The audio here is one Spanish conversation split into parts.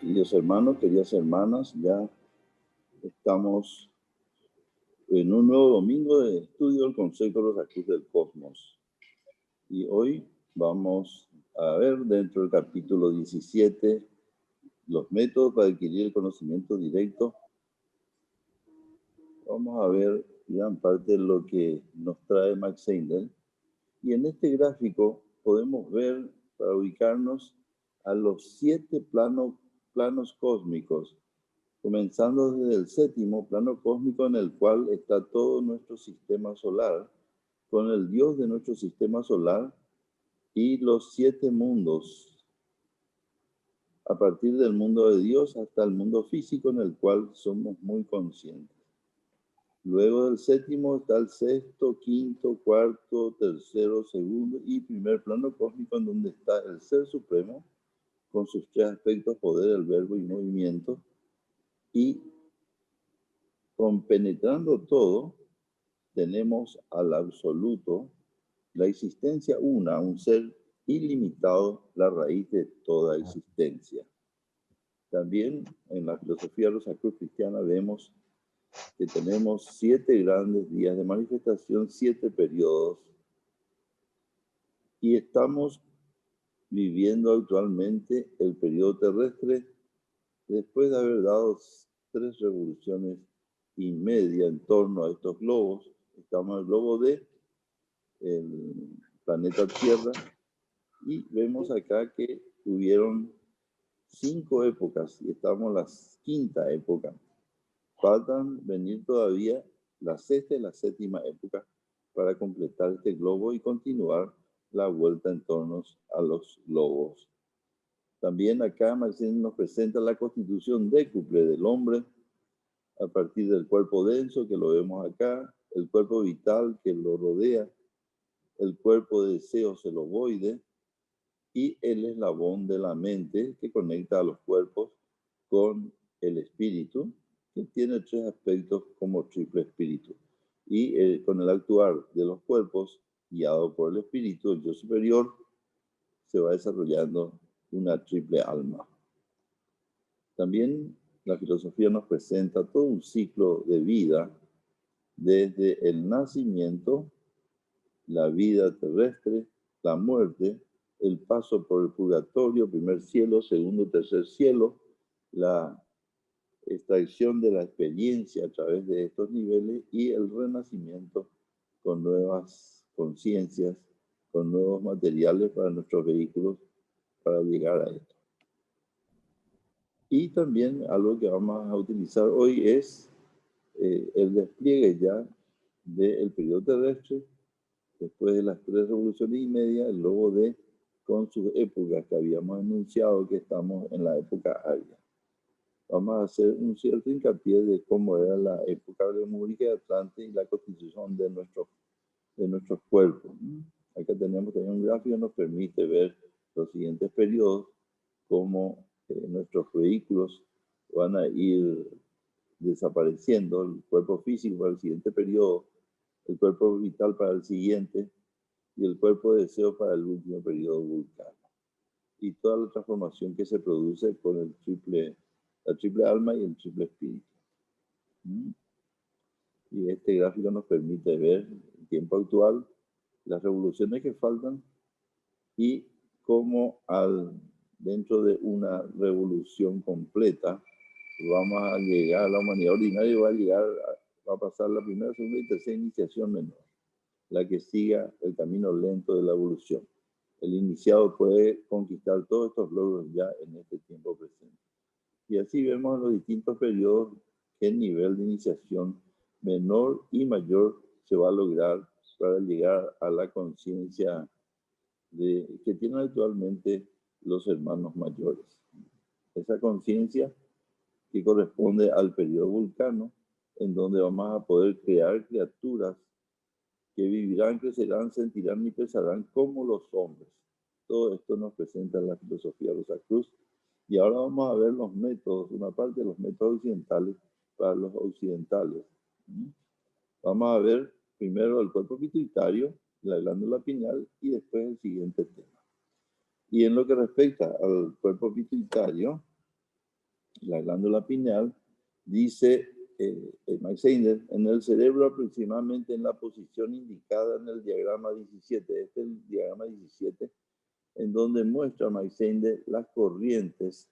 Queridos hermanos, queridas hermanas, ya estamos en un nuevo domingo de estudio del concepto de los actos del cosmos. Y hoy vamos a ver dentro del capítulo 17 los métodos para adquirir el conocimiento directo. Vamos a ver gran parte de lo que nos trae Max Heindel. Y en este gráfico podemos ver, para ubicarnos, a los 7 planos cósmicos, comenzando desde el 7º plano cósmico, en el cual está todo nuestro sistema solar, con el Dios de nuestro sistema solar y los 7 mundos, a partir del mundo de Dios hasta el mundo físico, en el cual somos muy conscientes. Luego del 7º está el 6º, 5º, 4º, 3º, 2º y primer plano cósmico, en donde está el Ser Supremo, con sus 3 aspectos: poder, el verbo y movimiento. Y compenetrando todo, tenemos al absoluto, la existencia una, un ser ilimitado, la raíz de toda existencia. También en la filosofía rosacruz-cristiana vemos que tenemos 7 grandes días de manifestación, 7 periodos, y estamos viviendo actualmente el periodo terrestre después de haber dado 3 revoluciones y media en torno a estos globos. Estamos en el globo de el planeta Tierra y vemos acá que hubieron 5 épocas y estamos en la 5ª época. Faltan venir todavía la 6ª y la 7ª época para completar este globo y continuar la vuelta en torno a los globos. También acá Marcén nos presenta la constitución décuple del hombre a partir del cuerpo denso, que lo vemos acá, el cuerpo vital que lo rodea, el cuerpo de deseos, el ovoide, y el eslabón de la mente que conecta a los cuerpos con el espíritu, que tiene 3 aspectos como triple espíritu. Y con el actuar de los cuerpos, guiado por el espíritu, el yo superior, se va desarrollando una triple alma. También la filosofía nos presenta todo un ciclo de vida, desde el nacimiento, la vida terrestre, la muerte, el paso por el purgatorio, primer cielo, segundo, tercer cielo, la extracción de la experiencia a través de estos niveles y el renacimiento con nuevas conciencias, con nuevos materiales para nuestros vehículos para llegar a esto. Y también algo que vamos a utilizar hoy es el despliegue ya del periodo terrestre, después de las 3 revoluciones y media, el globo de, con sus épocas que habíamos anunciado que estamos en la época aria. Vamos a hacer un cierto hincapié de cómo era la época lemúrica de Atlante y la constitución de nuestros cuerpos. Acá tenemos también un gráfico que nos permite ver los siguientes periodos, cómo nuestros vehículos van a ir desapareciendo, el cuerpo físico para el siguiente periodo, el cuerpo vital para el siguiente y el cuerpo de deseo para el último periodo vulcano. Y toda la transformación que se produce con la triple alma y el triple espíritu. Y este gráfico nos permite ver en tiempo actual las revoluciones que faltan y cómo dentro de una revolución completa vamos a llegar a la humanidad ordinaria y va a pasar la primera, segunda y tercera iniciación menor, la que siga el camino lento de la evolución. El iniciado puede conquistar todos estos logros ya en este tiempo presente. Y así vemos en los distintos periodos qué nivel de iniciación menor y mayor se va a lograr para llegar a la conciencia que tienen actualmente los hermanos mayores. Esa conciencia que corresponde al periodo vulcano, en donde vamos a poder crear criaturas que vivirán, crecerán, sentirán y pensarán como los hombres. Todo esto nos presenta la filosofía Rosacruz. Y ahora vamos a ver los métodos, una parte de los métodos occidentales para los occidentales. Vamos a ver primero el cuerpo pituitario, la glándula pineal y después el siguiente tema. Y en lo que respecta al cuerpo pituitario, la glándula pineal, dice Mike Sender, en el cerebro aproximadamente en la posición indicada en el diagrama 17. Este es el diagrama 17, en donde muestra Mike Sender las corrientes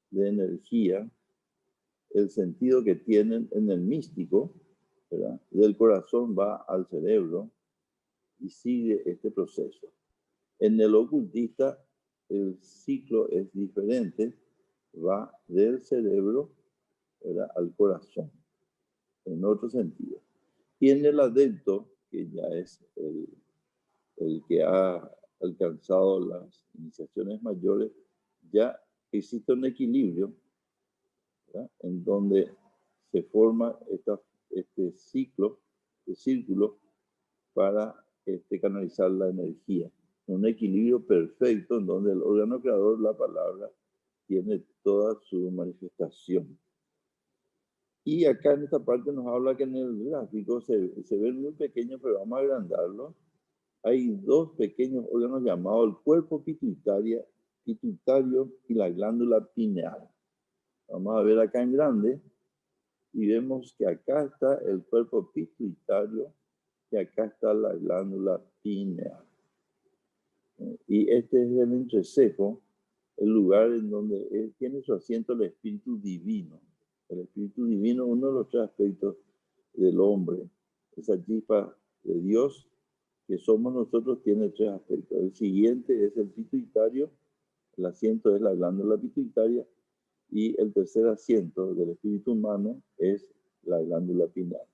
de energía, el sentido que tienen en el místico, ¿verdad? Del corazón va al cerebro y sigue este proceso. En el ocultista, el ciclo es diferente, va del cerebro, ¿verdad?, al corazón, en otro sentido. Y en el adepto, que ya es el que ha alcanzado las iniciaciones mayores, ya existe un equilibrio, ¿verdad?, en donde se forma este ciclo, este círculo, para canalizar la energía. Un equilibrio perfecto en donde el órgano creador, la palabra, tiene toda su manifestación. Y acá en esta parte nos habla que en el gráfico se ve muy pequeño, pero vamos a agrandarlo. Hay dos pequeños órganos llamados el cuerpo pituitario y la glándula pineal. Vamos a ver acá en grande y vemos que acá está el cuerpo pituitario y acá está la glándula pineal. Y este es el entrecejo, el lugar en donde tiene su asiento el espíritu divino. El espíritu divino, uno de los tres aspectos del hombre, esa chispa de Dios que somos nosotros, tiene tres aspectos. El siguiente es el pituitario, el asiento es la glándula pituitaria, y el tercer asiento del espíritu humano es la glándula pineal.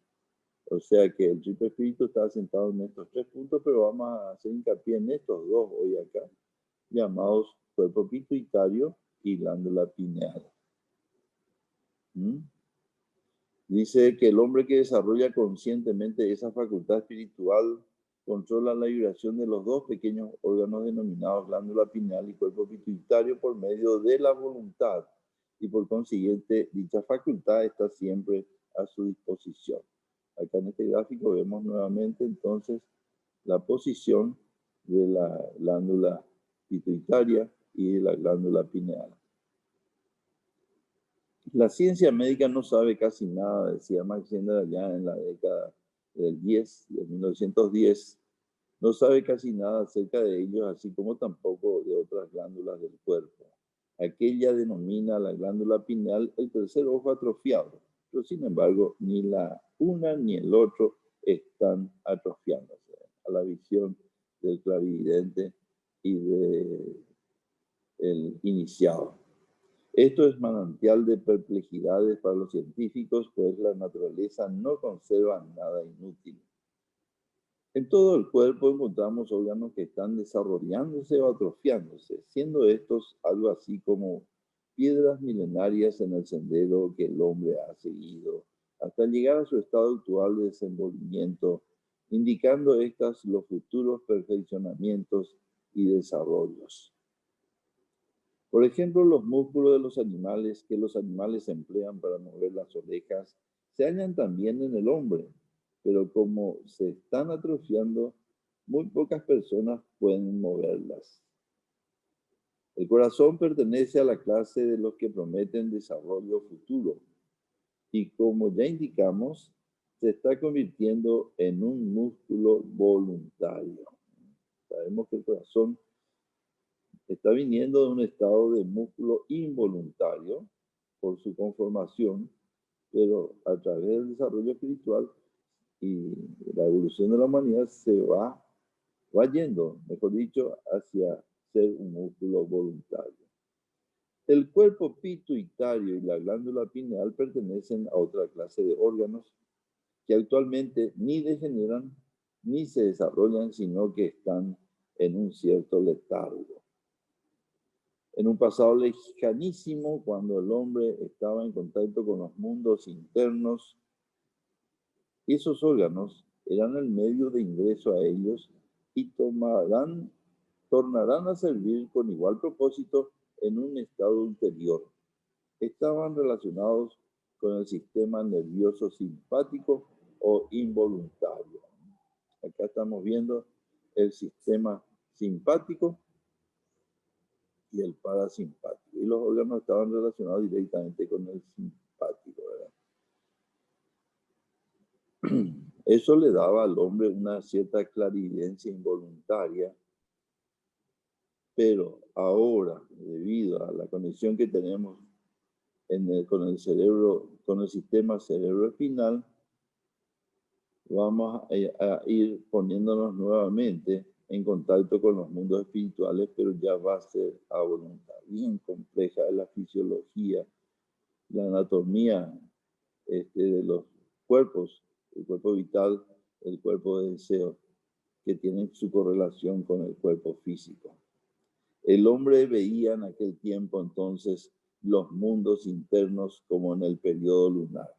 O sea que el triple espíritu está asentado en estos tres puntos, pero vamos a hacer hincapié en estos dos hoy acá, llamados cuerpo pituitario y glándula pineal. Dice que el hombre que desarrolla conscientemente esa facultad espiritual controla la vibración de los dos pequeños órganos denominados glándula pineal y cuerpo pituitario por medio de la voluntad, y por consiguiente dicha facultad está siempre a su disposición. Acá en este gráfico vemos nuevamente entonces la posición de la glándula pituitaria y de la glándula pineal. La ciencia médica no sabe casi nada, decía Max Sender allá en la década de 1910. No sabe casi nada acerca de ellos, así como tampoco de otras glándulas del cuerpo. Aquella denomina la glándula pineal el tercer ojo atrofiado, pero sin embargo ni la una ni el otro están atrofiándose a la visión del clarividente y del iniciado. Esto es manantial de perplejidades para los científicos, pues la naturaleza no conserva nada inútil. En todo el cuerpo encontramos órganos que están desarrollándose o atrofiándose, siendo estos algo así como piedras milenarias en el sendero que el hombre ha seguido, hasta llegar a su estado actual de desenvolvimiento, indicando estas los futuros perfeccionamientos y desarrollos. Por ejemplo, los músculos de los animales que los animales emplean para mover las orejas se hallan también en el hombre, pero como se están atrofiando, muy pocas personas pueden moverlas. El corazón pertenece a la clase de los que prometen desarrollo futuro y, como ya indicamos, se está convirtiendo en un músculo voluntario. Sabemos que el corazón está viniendo de un estado de músculo involuntario por su conformación, pero a través del desarrollo espiritual y la evolución de la humanidad se va yendo, mejor dicho, hacia ser un músculo voluntario. El cuerpo pituitario y la glándula pineal pertenecen a otra clase de órganos que actualmente ni degeneran ni se desarrollan, sino que están en un cierto letargo. En un pasado lejanísimo, cuando el hombre estaba en contacto con los mundos internos, esos órganos eran el medio de ingreso a ellos y tornarán a servir con igual propósito en un estado ulterior. Estaban relacionados con el sistema nervioso simpático o involuntario. Acá estamos viendo el sistema simpático y el parasimpático. Y los órganos estaban relacionados directamente con el simpático, ¿verdad? Eso le daba al hombre una cierta clarividencia involuntaria, pero ahora, debido a la conexión que tenemos con el cerebro, con el sistema cerebroespinal, vamos a ir poniéndonos nuevamente en contacto con los mundos espirituales, pero ya va a ser a voluntad. Bien compleja es la fisiología, la anatomía de los cuerpos, el cuerpo vital, el cuerpo de deseo, que tienen su correlación con el cuerpo físico. El hombre veía en aquel tiempo entonces los mundos internos como en el periodo lunar.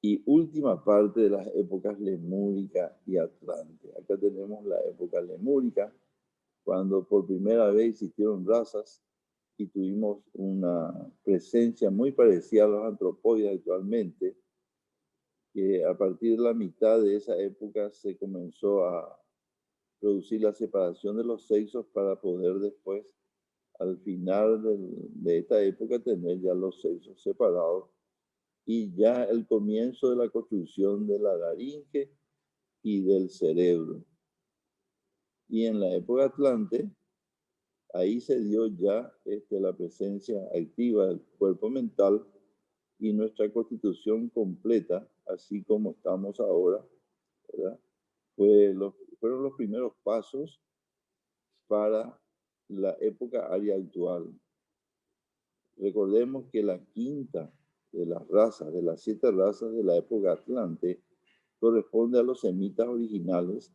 Y última parte de las épocas lemúrica y atlante. Acá tenemos la época lemúrica, cuando por primera vez existieron razas y tuvimos una presencia muy parecida a los antropoides actualmente, que a partir de la mitad de esa época se comenzó a producir la separación de los sexos para poder después, al final de esta época, tener ya los sexos separados y ya el comienzo de la construcción de la laringe y del cerebro. Y en la época atlante, ahí se dio ya la presencia activa del cuerpo mental y nuestra constitución completa, así como estamos ahora, ¿verdad? Fueron los primeros pasos para la época aria actual. Recordemos que la quinta de las razas, de las 7 razas de la época atlante, corresponde a los semitas originales,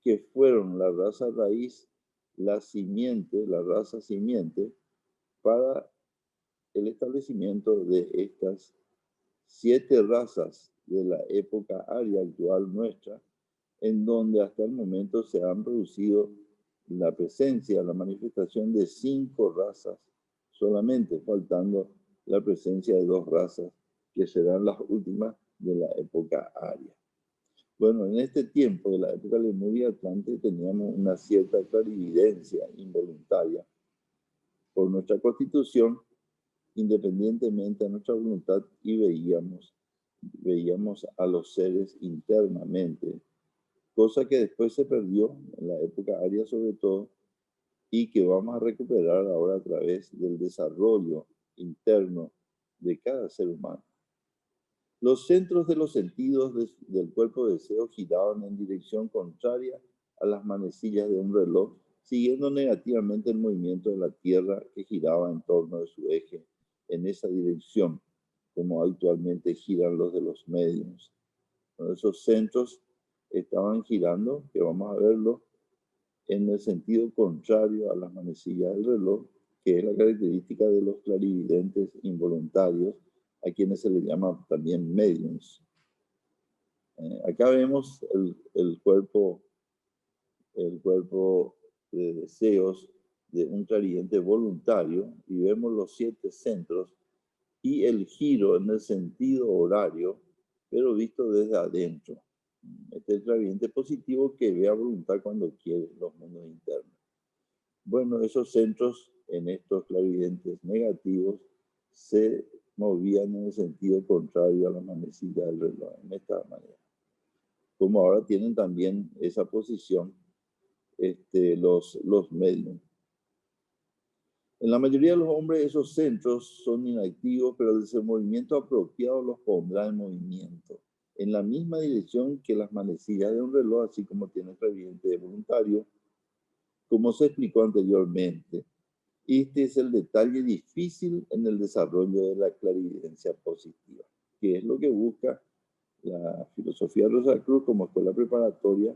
que fueron la raza raíz, la simiente, la raza simiente, para el establecimiento de estas 7 razas de la época aria actual nuestra, en donde hasta el momento se han producido la presencia, la manifestación de 5 razas solamente, faltando la presencia de 2 razas que serán las últimas de la época aria. Bueno, en este tiempo de la época lemuria atlante teníamos una cierta clarividencia involuntaria por nuestra constitución, independientemente de nuestra voluntad, y veíamos a los seres internamente, cosa que después se perdió en la época aria sobre todo, y que vamos a recuperar ahora a través del desarrollo interno de cada ser humano. Los centros de los sentidos del cuerpo de deseo giraban en dirección contraria a las manecillas de un reloj, siguiendo negativamente el movimiento de la Tierra, que giraba en torno de su eje en esa dirección, como actualmente giran los de los medios. Bueno, esos centros estaban girando, que vamos a verlo, en el sentido contrario a las manecillas del reloj, que es la característica de los clarividentes involuntarios, a quienes se les llama también mediums. Acá vemos el cuerpo de deseos de un clarividente voluntario, y vemos los 7 centros y el giro en el sentido horario, pero visto desde adentro. Este es el clarividente positivo que ve a voluntad cuando quiere los mundos internos. Bueno, esos centros en estos clarividentes negativos se movían en el sentido contrario a la manecilla del reloj, en esta manera. Como ahora tienen también esa posición los medios. En la mayoría de los hombres esos centros son inactivos, pero el movimiento apropiado los pondrá en movimiento, en la misma dirección que las manecillas de un reloj, así como tiene el clarividente voluntario, como se explicó anteriormente. Este es el detalle difícil en el desarrollo de la clarividencia positiva, que es lo que busca la filosofía Rosacruz como escuela preparatoria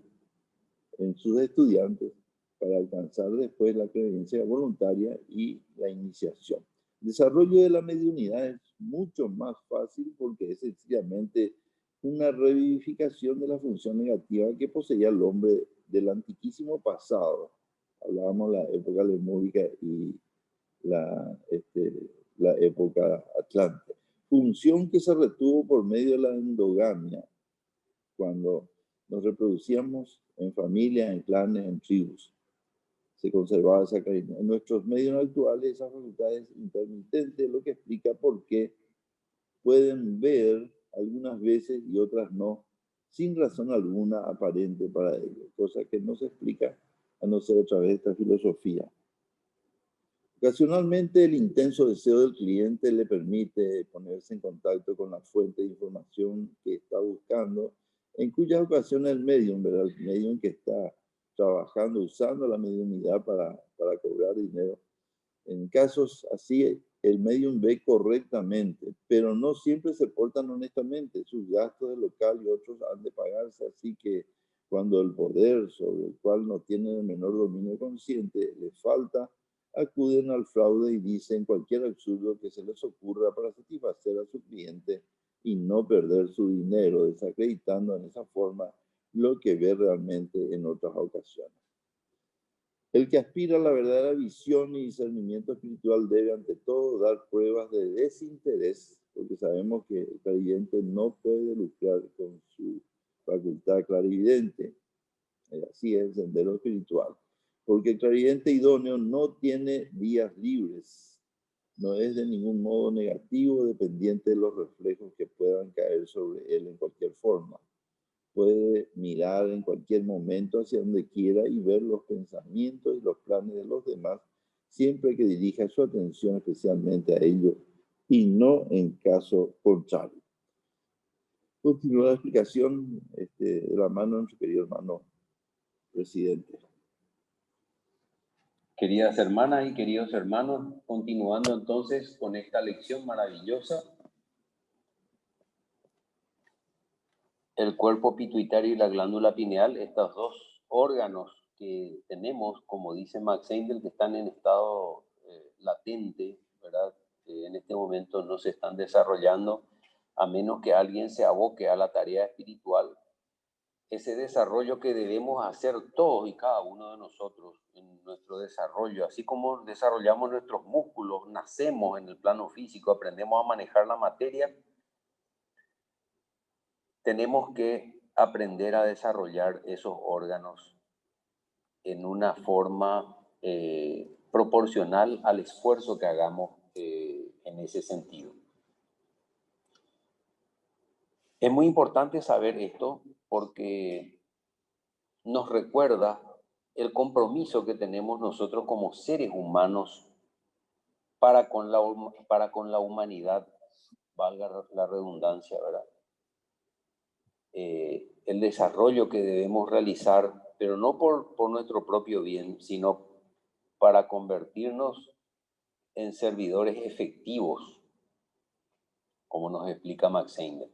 en sus estudiantes para alcanzar después la clarividencia voluntaria y la iniciación. El desarrollo de la mediunidad es mucho más fácil porque es sencillamente una revivificación de la función negativa que poseía el hombre del antiquísimo pasado. Hablábamos de la época lemúrica y la época atlante. Función que se retuvo por medio de la endogamia, cuando nos reproducíamos en familias, en clanes, en tribus. se conservaba esa carina. En nuestros medios actuales esa facultad es intermitente, lo que explica por qué pueden ver algunas veces y otras no, sin razón alguna aparente para ello, cosa que no se explica a no ser a través de esta filosofía. Ocasionalmente el intenso deseo del cliente le permite ponerse en contacto con la fuente de información que está buscando, en cuyas ocasiones el medium, ¿verdad? El medium que está trabajando, usando la mediunidad para cobrar dinero. En casos así, el medium ve correctamente, pero no siempre se portan honestamente. Sus gastos de local y otros han de pagarse, así que cuando el poder sobre el cual no tienen el menor dominio consciente les falta, acuden al fraude y dicen cualquier absurdo que se les ocurra para satisfacer a su cliente y no perder su dinero, desacreditando en esa forma lo que ve realmente en otras ocasiones. El que aspira a la verdadera visión y discernimiento espiritual debe ante todo dar pruebas de desinterés, porque sabemos que el clarividente no puede lucrar con su facultad clarividente. Así es el sendero espiritual. Porque el clarividente idóneo no tiene días libres, no es de ningún modo negativo, dependiente de los reflejos que puedan caer sobre él en cualquier forma. Puede mirar en cualquier momento hacia donde quiera y ver los pensamientos y los planes de los demás, siempre que dirija su atención especialmente a ellos y no en caso contrario. Continúa la explicación de la mano de nuestro querido hermano presidente. Queridas hermanas y queridos hermanos, continuando entonces con esta lección maravillosa, el cuerpo pituitario y la glándula pineal, estos dos órganos que tenemos, como dice Max Heindel, que están en estado latente, ¿verdad? En este momento no se están desarrollando, a menos que alguien se aboque a la tarea espiritual. Ese desarrollo que debemos hacer todos y cada uno de nosotros en nuestro desarrollo, así como desarrollamos nuestros músculos, nacemos en el plano físico, aprendemos a manejar la materia, tenemos que aprender a desarrollar esos órganos en una forma proporcional al esfuerzo que hagamos en ese sentido. Es muy importante saber esto porque nos recuerda el compromiso que tenemos nosotros como seres humanos para con la humanidad, valga la redundancia, ¿verdad? El desarrollo que debemos realizar, pero no por nuestro propio bien, sino para convertirnos en servidores efectivos, como nos explica Max Heindel.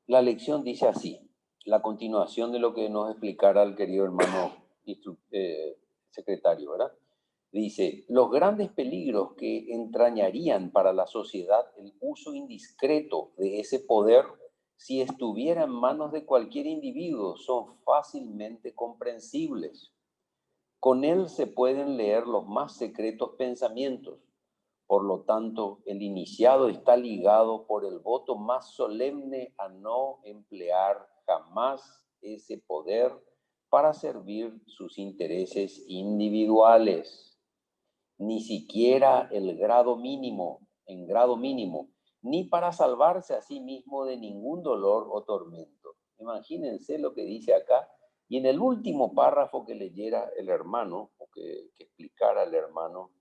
La lección dice así, la continuación de lo que nos explicara el querido hermano secretario, ¿verdad? Dice, los grandes peligros que entrañarían para la sociedad el uso indiscreto de ese poder si estuviera en manos de cualquier individuo son fácilmente comprensibles. Con él se pueden leer los más secretos pensamientos. Por lo tanto, el iniciado está ligado por el voto más solemne a no emplear jamás ese poder para servir sus intereses individuales, ni siquiera en grado mínimo, ni para salvarse a sí mismo de ningún dolor o tormento. Imagínense lo que dice acá. Y en el último párrafo que leyera el hermano, o que explicara el hermano,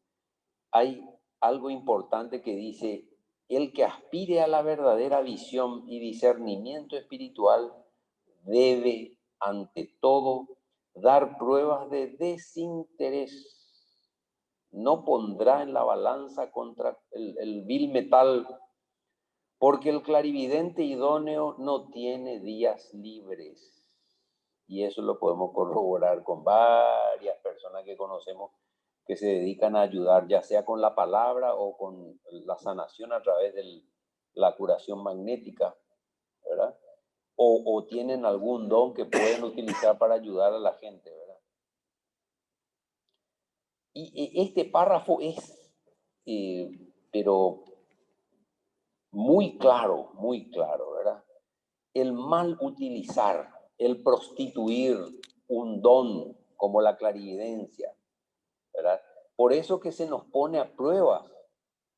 hay algo importante que dice, el que aspire a la verdadera visión y discernimiento espiritual debe, ante todo, dar pruebas de desinterés. No pondrá en la balanza contra el vil metal, porque el clarividente idóneo no tiene días libres. Y eso lo podemos corroborar con varias personas que conocemos que se dedican a ayudar, ya sea con la palabra o con la sanación a través de la curación magnética, ¿verdad? O tienen algún don que pueden utilizar para ayudar a la gente, ¿verdad? Y este párrafo es, pero muy claro, ¿verdad? El mal utilizar, el prostituir un don como la clarividencia, ¿verdad? Por eso que se nos pone a pruebas.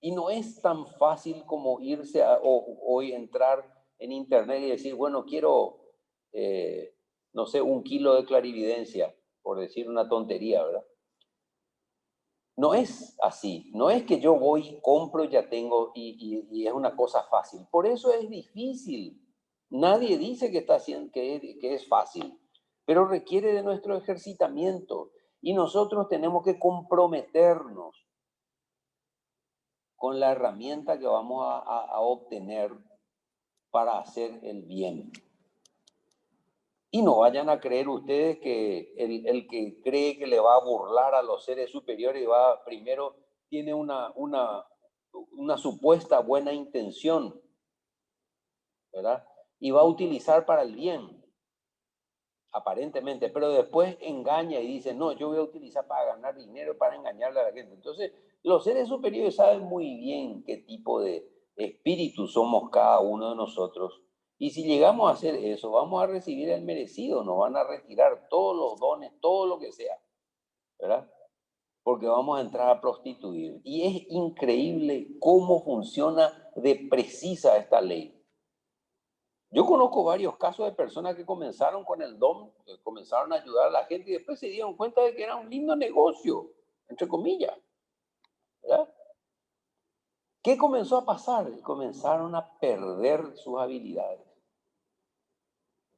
Y no es tan fácil como irse o entrar en internet y decir, bueno, quiero, no sé, 1 kilo de clarividencia, por decir una tontería, ¿verdad? No es así, no es que yo voy, compro y ya tengo y es una cosa fácil. Por eso es difícil. Nadie dice que, está haciendo, que es fácil, pero requiere de nuestro ejercitamiento y nosotros tenemos que comprometernos con la herramienta que vamos a obtener para hacer el bien. Y no vayan a creer ustedes que el que cree que le va a burlar a los seres superiores va primero tiene una supuesta buena intención, ¿verdad? Y va a utilizar para el bien, aparentemente, pero después engaña y dice, no, yo voy a utilizar para ganar dinero, para engañarle a la gente. Entonces, los seres superiores saben muy bien qué tipo de espíritu somos cada uno de nosotros. Y si llegamos a hacer eso, vamos a recibir el merecido, nos van a retirar todos los dones, todo lo que sea, ¿verdad? Porque vamos a entrar a prostituir. Y es increíble cómo funciona de precisa esta ley. Yo conozco varios casos de personas que comenzaron con el don, que comenzaron a ayudar a la gente y después se dieron cuenta de que era un lindo negocio, entre comillas, ¿verdad? ¿Qué comenzó a pasar? Comenzaron a perder sus habilidades.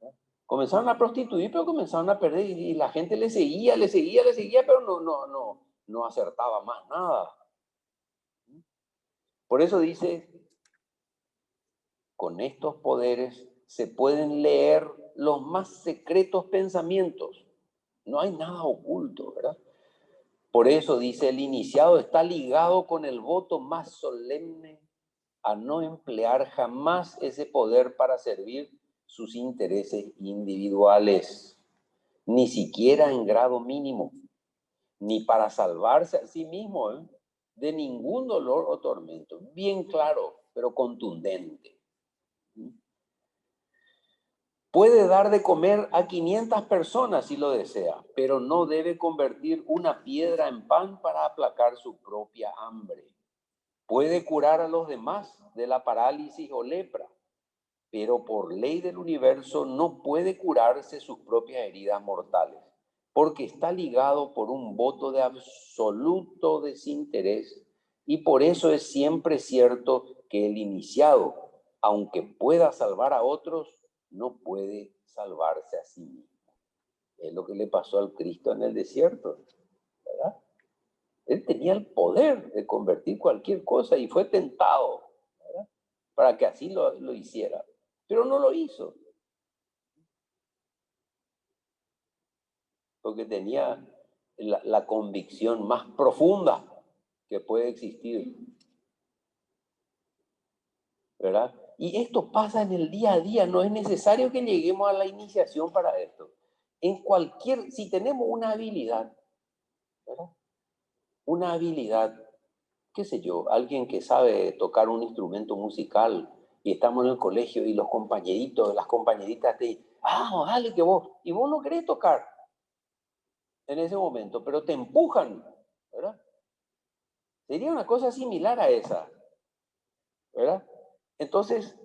¿Verdad? Comenzaron a prostituir, pero comenzaron a perder y la gente le seguía, pero no acertaba más nada. Por eso dice, con estos poderes se pueden leer los más secretos pensamientos. No hay nada oculto, ¿verdad? Por eso dice, el iniciado está ligado con el voto más solemne a no emplear jamás ese poder para servir sus intereses individuales, ni siquiera en grado mínimo, ni para salvarse a sí mismo, de ningún dolor o tormento. Bien claro, pero contundente. Puede dar de comer a 500 personas si lo desea, pero no debe convertir una piedra en pan para aplacar su propia hambre. Puede curar a los demás de la parálisis o lepra, pero por ley del universo no puede curarse sus propias heridas mortales, porque está ligado por un voto de absoluto desinterés y por eso es siempre cierto que el iniciado, aunque pueda salvar a otros, no puede salvarse a sí mismo. Es lo que le pasó al Cristo en el desierto, ¿verdad? Él tenía el poder de convertir cualquier cosa y fue tentado, ¿verdad? Para que así lo hiciera, pero no lo hizo, porque tenía la convicción más profunda que puede existir, ¿verdad? Y esto pasa en el día a día, no es necesario que lleguemos a la iniciación para esto. Si tenemos una habilidad, ¿verdad? Una habilidad, qué sé yo, alguien que sabe tocar un instrumento musical y estamos en el colegio y los compañeritos, las compañeritas te dicen, dale que vos, y vos no querés tocar en ese momento, pero te empujan, ¿verdad? Sería una cosa similar a esa, ¿verdad? Entonces,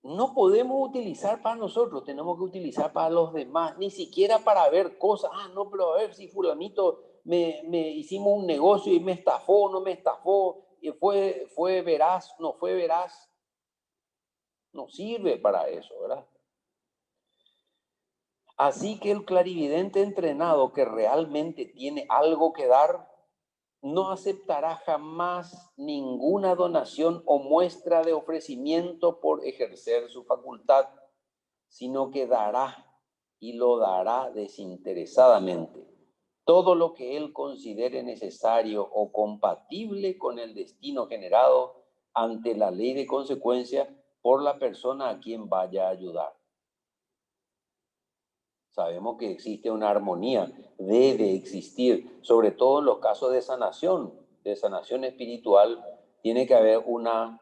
no podemos utilizar para nosotros, tenemos que utilizar para los demás, ni siquiera para ver cosas. No, pero a ver si fulanito me hicimos un negocio y me estafó, no me estafó, y fue veraz, no fue veraz. No sirve para eso, ¿verdad? Así que el clarividente entrenado que realmente tiene algo que dar, no aceptará jamás ninguna donación o muestra de ofrecimiento por ejercer su facultad, sino que dará y lo dará desinteresadamente todo lo que él considere necesario o compatible con el destino generado ante la ley de consecuencia por la persona a quien vaya a ayudar. Sabemos que existe una armonía, debe existir, sobre todo en los casos de sanación espiritual, tiene que haber una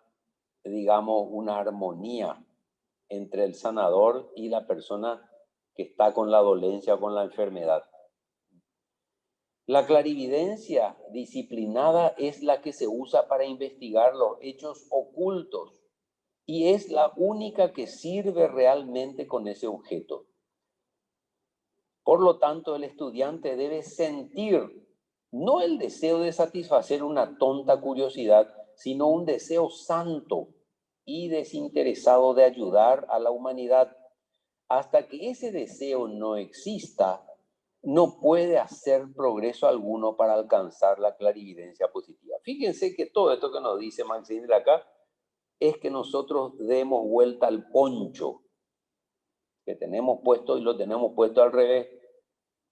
armonía entre el sanador y la persona que está con la dolencia o con la enfermedad. La clarividencia disciplinada es la que se usa para investigar los hechos ocultos y es la única que sirve realmente con ese objeto. Por lo tanto, el estudiante debe sentir no el deseo de satisfacer una tonta curiosidad, sino un deseo santo y desinteresado de ayudar a la humanidad. Hasta que ese deseo no exista, no puede hacer progreso alguno para alcanzar la clarividencia positiva. Fíjense que todo esto que nos dice Max Sindel acá es que nosotros demos vuelta al poncho que tenemos puesto y lo tenemos puesto al revés.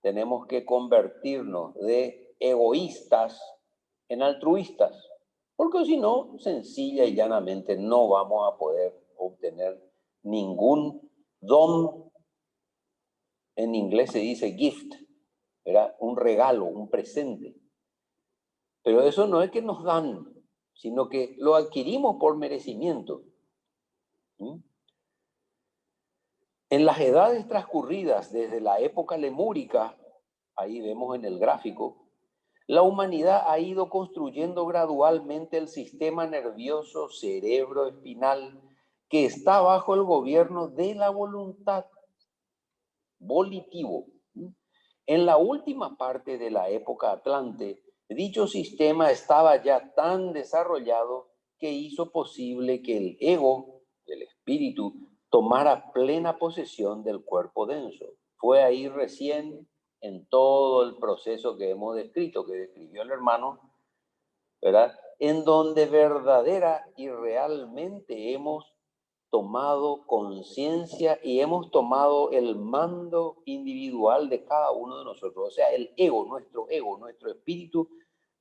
Tenemos que convertirnos de egoístas en altruistas, porque si no, sencilla y llanamente no vamos a poder obtener ningún don. En inglés se dice gift, ¿verdad? Un regalo, un presente. Pero eso no es que nos dan, sino que lo adquirimos por merecimiento. En las edades transcurridas desde la época lemúrica, ahí vemos en el gráfico, la humanidad ha ido construyendo gradualmente el sistema nervioso cerebroespinal que está bajo el gobierno de la voluntad, volitivo. En la última parte de la época Atlante, dicho sistema estaba ya tan desarrollado que hizo posible que el ego, el espíritu, tomara plena posesión del cuerpo denso. Fue ahí recién, en todo el proceso que hemos descrito, que describió el hermano, ¿verdad? En donde verdadera y realmente hemos tomado conciencia y hemos tomado el mando individual de cada uno de nosotros. O sea, el ego, nuestro espíritu,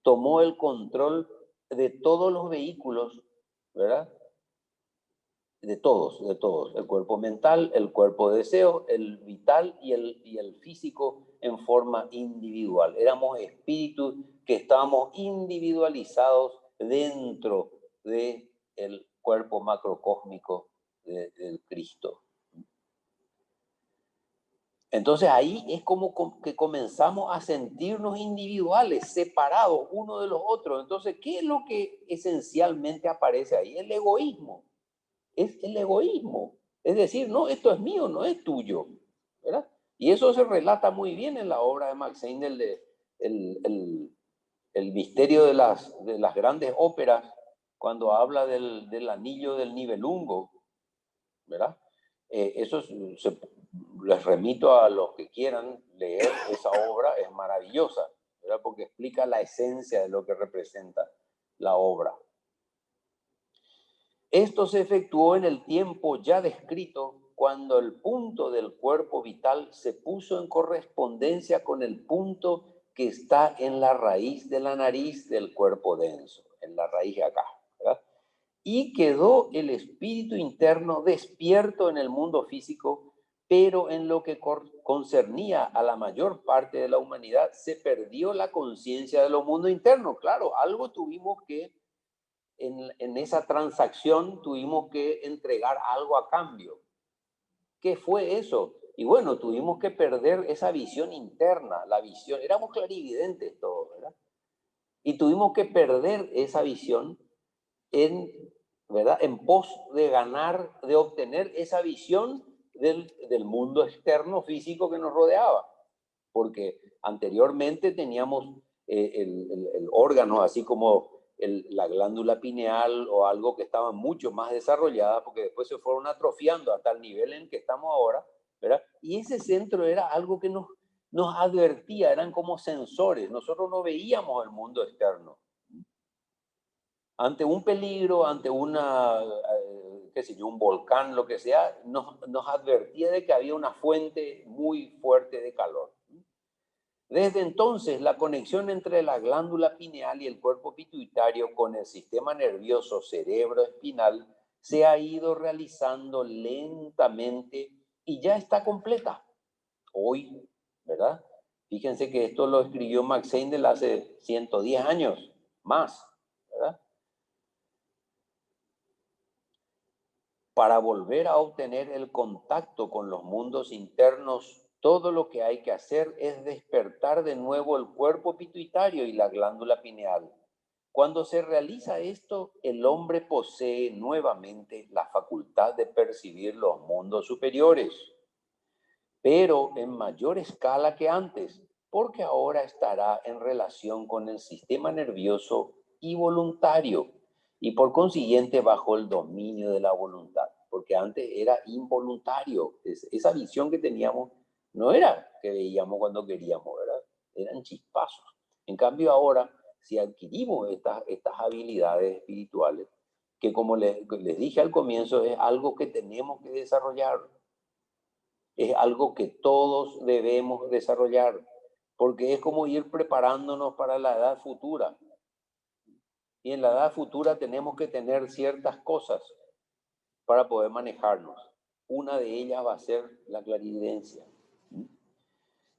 tomó el control de todos los vehículos, ¿verdad? De todos. El cuerpo mental, el cuerpo de deseo, el vital y el físico en forma individual. Éramos espíritus que estábamos individualizados dentro del cuerpo macrocósmico del Cristo. Entonces ahí es como que comenzamos a sentirnos individuales, separados uno de los otros. Entonces, ¿qué es lo que esencialmente aparece ahí? El egoísmo. Es el egoísmo. Es decir, no, esto es mío, no es tuyo, ¿verdad? Y eso se relata muy bien en la obra de Max Sindel, de el misterio de las grandes óperas, cuando habla del anillo del Nibelungo, ¿verdad? Eso les remito a los que quieran leer esa obra, es maravillosa, ¿verdad? Porque explica la esencia de lo que representa la obra. Esto se efectuó en el tiempo ya descrito, cuando el punto del cuerpo vital se puso en correspondencia con el punto que está en la raíz de la nariz del cuerpo denso, en la raíz de acá, ¿verdad? Y quedó el espíritu interno despierto en el mundo físico, pero en lo que concernía a la mayor parte de la humanidad se perdió la conciencia de lo mundo interno. Claro, algo tuvimos que en esa transacción tuvimos que entregar algo a cambio. ¿Qué fue eso? Y bueno, tuvimos que perder esa visión interna, la visión, éramos clarividentes todos, ¿verdad? Y tuvimos que perder esa visión ¿verdad? En pos de ganar, de obtener esa visión del mundo externo físico que nos rodeaba. Porque anteriormente teníamos el órgano, así como la glándula pineal o algo que estaba mucho más desarrollada, porque después se fueron atrofiando hasta el nivel en que estamos ahora, ¿verdad? Y ese centro era algo que nos advertía, eran como sensores, nosotros no veíamos el mundo externo. Ante un peligro, ante qué sé yo, un volcán, lo que sea, nos advertía de que había una fuente muy fuerte de calor. Desde entonces, la conexión entre la glándula pineal y el cuerpo pituitario con el sistema nervioso cerebroespinal se ha ido realizando lentamente y ya está completa. Hoy, ¿verdad? Fíjense que esto lo escribió Max Sindel hace 110 años, más, ¿verdad? Para volver a obtener el contacto con los mundos internos, todo lo que hay que hacer es despertar de nuevo el cuerpo pituitario y la glándula pineal. Cuando se realiza esto, el hombre posee nuevamente la facultad de percibir los mundos superiores, pero en mayor escala que antes, porque ahora estará en relación con el sistema nervioso y voluntario, y por consiguiente bajo el dominio de la voluntad, porque antes era involuntario. Esa visión que teníamos no era que veíamos cuando queríamos, ¿verdad? Eran chispazos. En cambio ahora, si adquirimos estas habilidades espirituales, que como les dije al comienzo, es algo que tenemos que desarrollar, es algo que todos debemos desarrollar, porque es como ir preparándonos para la edad futura. Y en la edad futura tenemos que tener ciertas cosas para poder manejarnos. Una de ellas va a ser la clarividencia.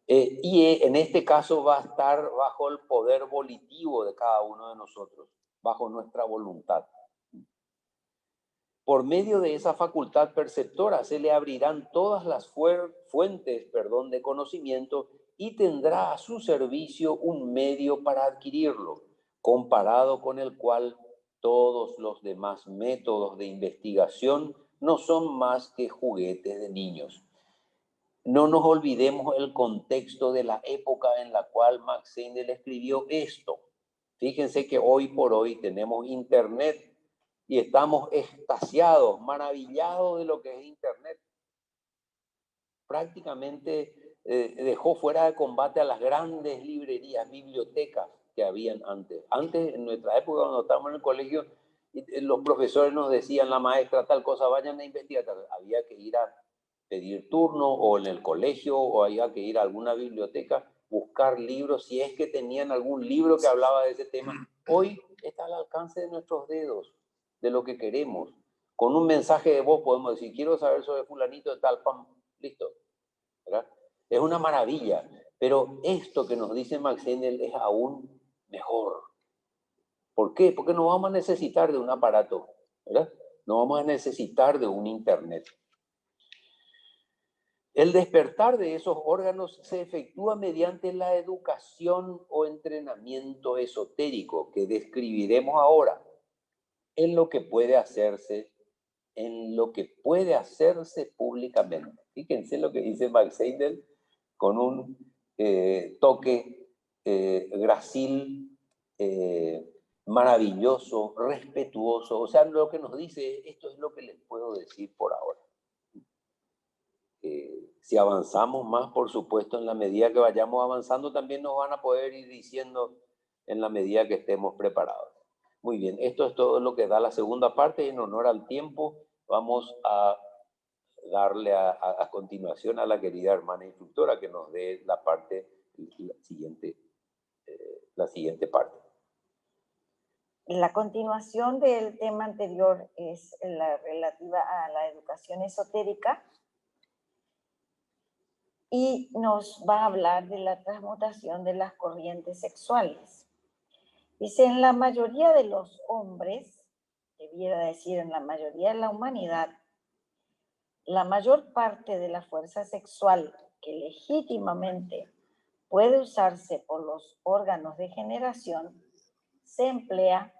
Y en este caso va a estar bajo el poder volitivo de cada uno de nosotros, bajo nuestra voluntad. Por medio de esa facultad perceptora se le abrirán todas las fuentes de conocimiento y tendrá a su servicio un medio para adquirirlo, comparado con el cual todos los demás métodos de investigación no son más que juguetes de niños. No nos olvidemos el contexto de la época en la cual Max Seyndel escribió esto. Fíjense que hoy por hoy tenemos Internet y estamos extasiados, maravillados de lo que es Internet. Prácticamente dejó fuera de combate a las grandes librerías, bibliotecas que habían antes. Antes, en nuestra época, cuando estábamos en el colegio, los profesores nos decían, la maestra, tal cosa, vayan a investigar. Había que ir a pedir turno o en el colegio o había que ir a alguna biblioteca, buscar libros, si es que tenían algún libro que hablaba de ese tema. Hoy está al alcance de nuestros dedos, de lo que queremos. Con un mensaje de voz podemos decir, quiero saber sobre fulanito de tal, pam, listo. ¿Verdad? Es una maravilla, pero esto que nos dice Max Seyndel es aún mejor. ¿Por qué? Porque no vamos a necesitar de un aparato, ¿verdad? No vamos a necesitar de un internet. El despertar de esos órganos se efectúa mediante la educación o entrenamiento esotérico que describiremos ahora, en lo que puede hacerse públicamente. Fíjense lo que dice Max Seyndel con un toque gracil, maravilloso, respetuoso. O sea, lo que nos dice, esto es lo que les puedo decir por ahora. Si avanzamos más, por supuesto, en la medida que vayamos avanzando, también nos van a poder ir diciendo en la medida que estemos preparados. Muy bien, esto es todo lo que da la segunda parte y en honor al tiempo vamos a darle a continuación a la querida hermana instructora que nos dé la siguiente parte. La continuación del tema anterior es la relativa a la educación esotérica y nos va a hablar de la transmutación de las corrientes sexuales. Dice, en la mayoría de los hombres, debiera decir en la mayoría de la humanidad, la mayor parte de la fuerza sexual que legítimamente puede usarse por los órganos de generación se emplea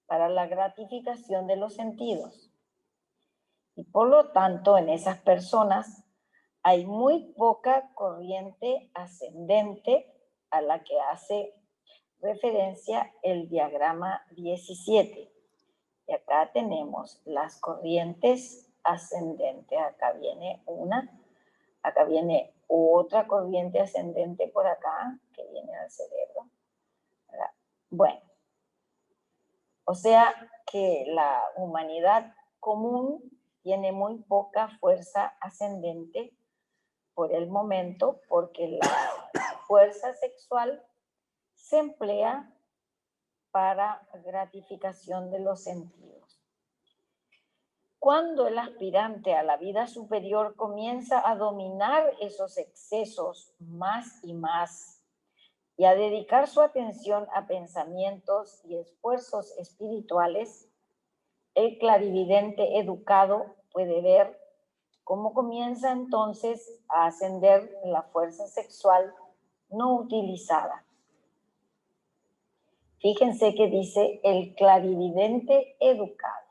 para la gratificación de los sentidos. Y por lo tanto, en esas personas hay muy poca corriente ascendente a la que hace referencia el diagrama 17. Y acá tenemos las corrientes ascendentes. Acá viene una, acá viene otra corriente ascendente por acá, que viene al cerebro. Bueno, o sea que la humanidad común tiene muy poca fuerza ascendente por el momento, porque la fuerza sexual se emplea para gratificación de los sentidos. Cuando el aspirante a la vida superior comienza a dominar esos excesos más y más y a dedicar su atención a pensamientos y esfuerzos espirituales, el clarividente educado puede ver cómo comienza entonces a ascender la fuerza sexual no utilizada. Fíjense que dice el clarividente educado.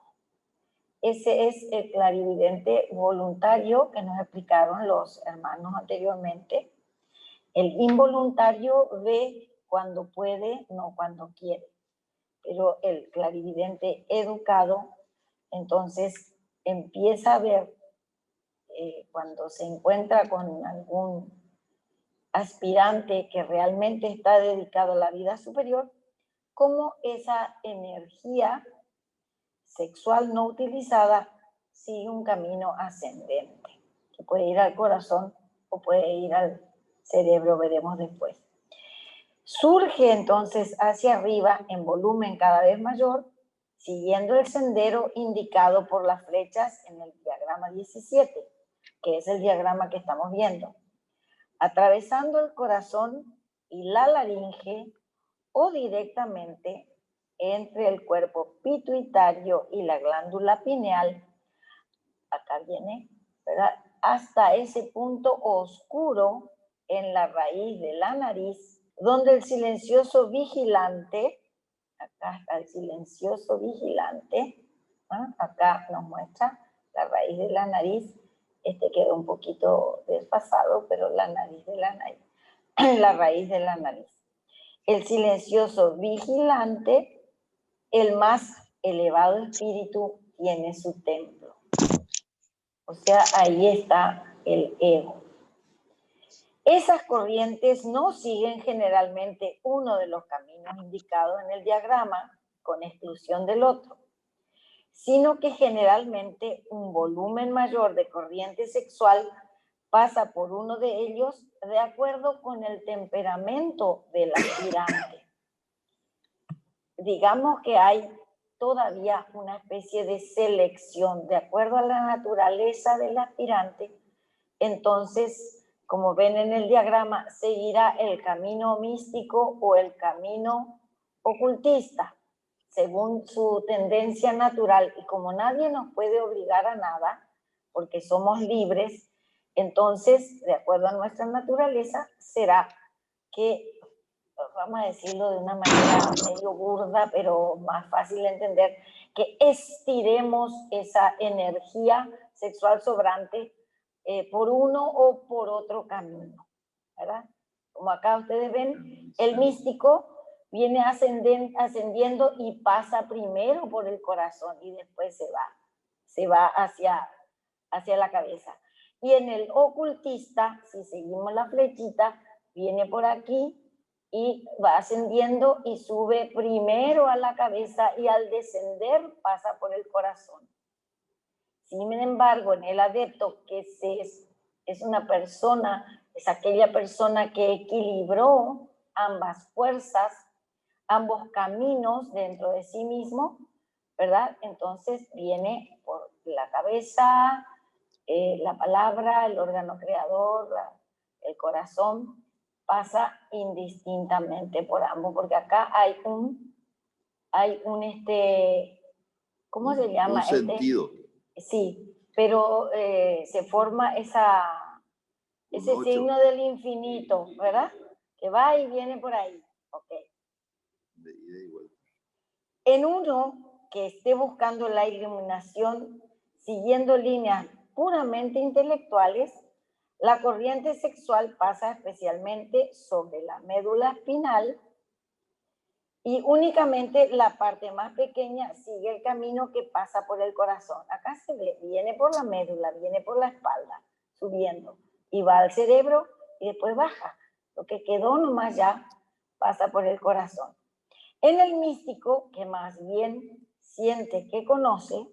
Ese es el clarividente voluntario que nos explicaron los hermanos anteriormente. El involuntario ve cuando puede, no cuando quiere. Pero el clarividente educado, entonces, empieza a ver cuando se encuentra con algún aspirante que realmente está dedicado a la vida superior, cómo esa energía sexual no utilizada sigue un camino ascendente, que puede ir al corazón o puede ir al cerebro, veremos después. Surge entonces hacia arriba en volumen cada vez mayor, siguiendo el sendero indicado por las flechas en el diagrama 17, que es el diagrama que estamos viendo, atravesando el corazón y la laringe o directamente entre el cuerpo pituitario y la glándula pineal, acá viene, ¿verdad?, hasta ese punto oscuro en la raíz de la nariz, donde el silencioso vigilante, acá está el silencioso vigilante, ¿ah? Acá nos muestra la raíz de la nariz, quedó un poquito desfasado, pero la nariz de la nariz, la raíz de la nariz. El silencioso vigilante, el más elevado espíritu, tiene su templo. O sea, ahí está el ego. Esas corrientes no siguen generalmente uno de los caminos indicados en el diagrama, con exclusión del otro, sino que generalmente un volumen mayor de corriente sexual pasa por uno de ellos de acuerdo con el temperamento del aspirante. Digamos que hay todavía una especie de selección de acuerdo a la naturaleza del aspirante. Entonces, como ven en el diagrama, seguirá el camino místico o el camino ocultista, según su tendencia natural. Y como nadie nos puede obligar a nada, porque somos libres, entonces, de acuerdo a nuestra naturaleza, será que, vamos a decirlo de una manera medio burda, pero más fácil de entender, que estiremos esa energía sexual sobrante por uno o por otro camino, ¿verdad? Como acá ustedes ven, el místico viene ascendiendo y pasa primero por el corazón y después se va hacia la cabeza. Y en el ocultista, si seguimos la flechita, viene por aquí y va ascendiendo y sube primero a la cabeza y al descender pasa por el corazón. Sin embargo, en el adepto, que es una persona, es aquella persona que equilibró ambas fuerzas, ambos caminos dentro de sí mismo, ¿verdad? Entonces viene por la cabeza, la palabra, el órgano creador, el corazón, pasa indistintamente por ambos, porque acá hay un ¿cómo se llama? Un sentido. Sí, pero se forma ese signo del infinito, ¿verdad? Que va y viene por ahí. Ok. De ida y vuelta. En uno que esté buscando la iluminación siguiendo líneas puramente intelectuales, la corriente sexual pasa especialmente sobre la médula espinal y únicamente la parte más pequeña sigue el camino que pasa por el corazón. Acá se ve, viene por la médula, viene por la espalda, subiendo, y va al cerebro y después baja. Lo que quedó nomás ya pasa por el corazón. En el místico, que más bien siente que conoce,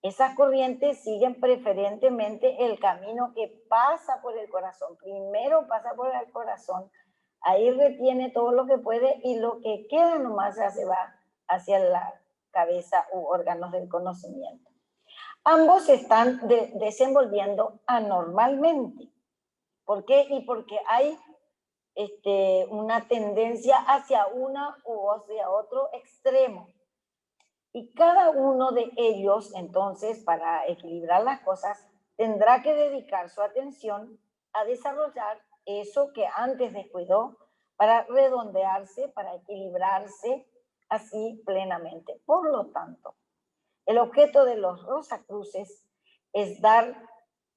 esas corrientes siguen preferentemente el camino que pasa por el corazón. Primero pasa por el corazón, ahí retiene todo lo que puede y lo que queda nomás ya se va hacia la cabeza u órganos del conocimiento. Ambos se están desenvolviendo anormalmente. ¿Por qué? Y porque hay una tendencia hacia una u hacia otro extremo. Y cada uno de ellos, entonces, para equilibrar las cosas, tendrá que dedicar su atención a desarrollar eso que antes descuidó para redondearse, para equilibrarse así plenamente. Por lo tanto, el objeto de los Rosacruces es dar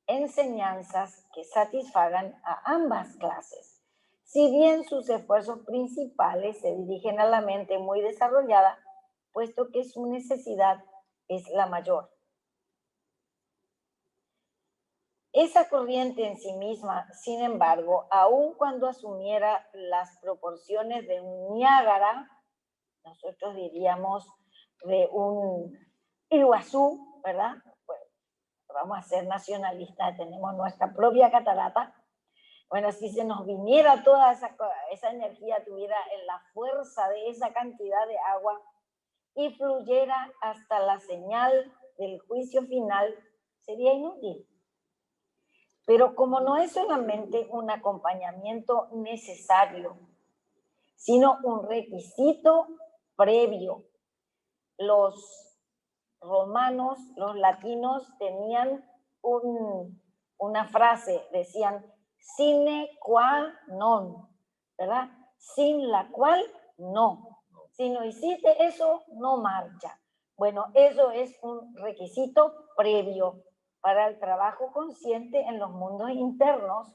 enseñanzas que satisfagan a ambas clases. Si bien sus esfuerzos principales se dirigen a la mente muy desarrollada, puesto que su necesidad es la mayor. Esa corriente en sí misma, sin embargo, aun cuando asumiera las proporciones de un Niágara, nosotros diríamos de un Iguazú, ¿verdad? Bueno, vamos a ser nacionalistas, tenemos nuestra propia catarata. Bueno, si se nos viniera toda esa energía, tuviera la fuerza de esa cantidad de agua y fluyera hasta la señal del juicio final, sería inútil. Pero como no es solamente un acompañamiento necesario, sino un requisito previo, los romanos, los latinos tenían una frase, decían sine qua non, ¿verdad? Sin la cual no. Si no hiciste eso, no marcha. Bueno, eso es un requisito previo para el trabajo consciente en los mundos internos.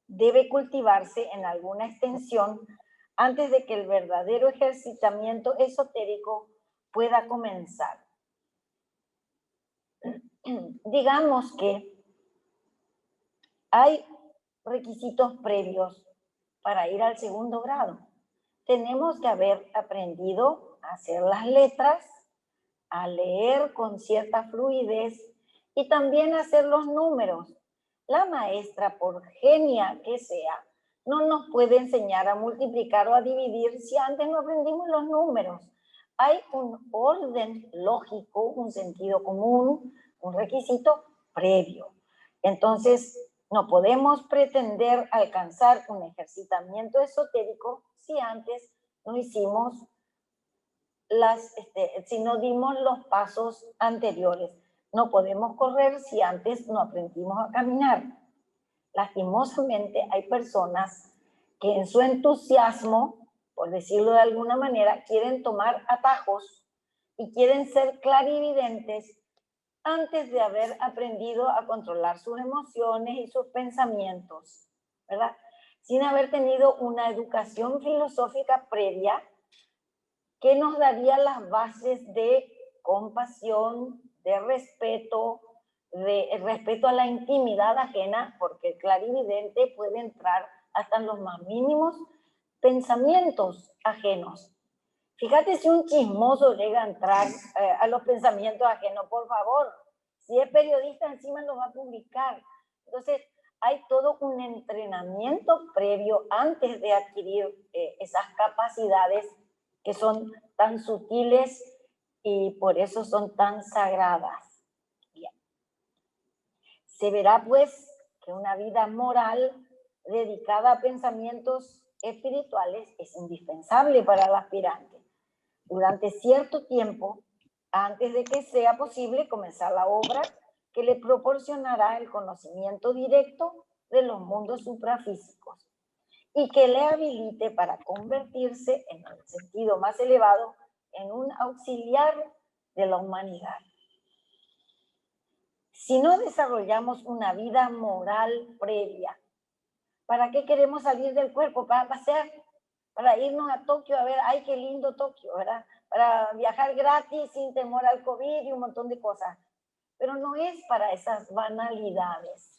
Debe cultivarse en alguna extensión antes de que el verdadero ejercitamiento esotérico pueda comenzar. Digamos que hay requisitos previos para ir al segundo grado. Tenemos que haber aprendido a hacer las letras, a leer con cierta fluidez y también a hacer los números. La maestra, por genia que sea, no nos puede enseñar a multiplicar o a dividir si antes no aprendimos los números. Hay un orden lógico, un sentido común, un requisito previo. Entonces, no podemos pretender alcanzar un ejercitamiento esotérico si antes no hicimos si no dimos los pasos anteriores. No podemos correr si antes no aprendimos a caminar. Lastimosamente hay personas que en su entusiasmo, por decirlo de alguna manera, quieren tomar atajos y quieren ser clarividentes antes de haber aprendido a controlar sus emociones y sus pensamientos, ¿verdad? Sin haber tenido una educación filosófica previa que nos daría las bases de compasión, de respeto a la intimidad ajena, porque el clarividente puede entrar hasta en los más mínimos pensamientos ajenos. Fíjate si un chismoso llega a entrar a los pensamientos ajenos, por favor. Si es periodista, encima lo va a publicar. Entonces, hay todo un entrenamiento previo antes de adquirir esas capacidades que son tan sutiles y por eso son tan sagradas. Bien. Se verá, pues, que una vida moral dedicada a pensamientos espirituales es indispensable para el aspirante durante cierto tiempo antes de que sea posible comenzar la obra que le proporcionará el conocimiento directo de los mundos suprafísicos y que le habilite para convertirse en el sentido más elevado en un auxiliar de la humanidad. Si no desarrollamos una vida moral previa, ¿para qué queremos salir del cuerpo? Para pasear, para irnos a Tokio a ver, ¡ay, qué lindo Tokio!, ¿verdad? Para viajar gratis sin temor al COVID y un montón de cosas. Pero no es para esas banalidades.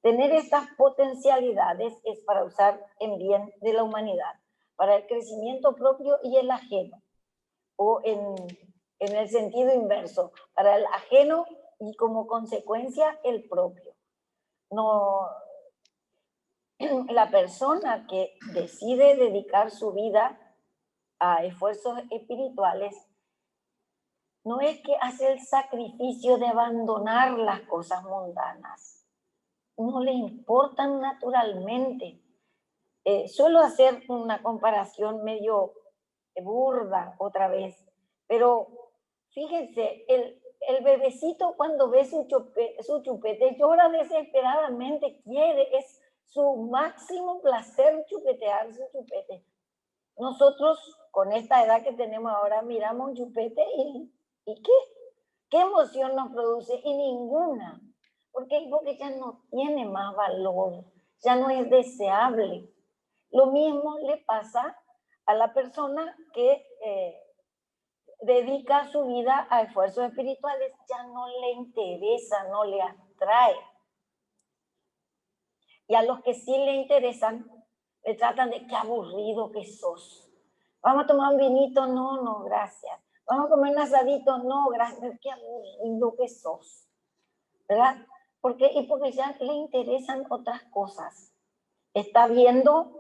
Tener estas potencialidades es para usar en bien de la humanidad, para el crecimiento propio y el ajeno, o en el sentido inverso, para el ajeno y como consecuencia el propio. No, la persona que decide dedicar su vida a esfuerzos espirituales no es que hace el sacrificio de abandonar las cosas mundanas. No le importan naturalmente. Suelo hacer una comparación medio burda otra vez, Pero fíjense, el bebecito cuando ve su chupete llora desesperadamente, es su máximo placer chupetear su chupete. Nosotros con esta edad que tenemos ahora miramos un chupete y ¿qué? ¿Qué emoción nos produce? Y ninguna. Porque ya no tiene más valor, ya no es deseable. Lo mismo le pasa a la persona que dedica su vida a esfuerzos espirituales, ya no le interesa, no le atrae. Y a los que sí le interesan, le tratan de qué aburrido que sos. Vamos a tomar un vinito, no, gracias. Vamos a comer un asadito, no, gracias, qué aburrido que sos. ¿Verdad? Porque ya le interesan otras cosas. Está viendo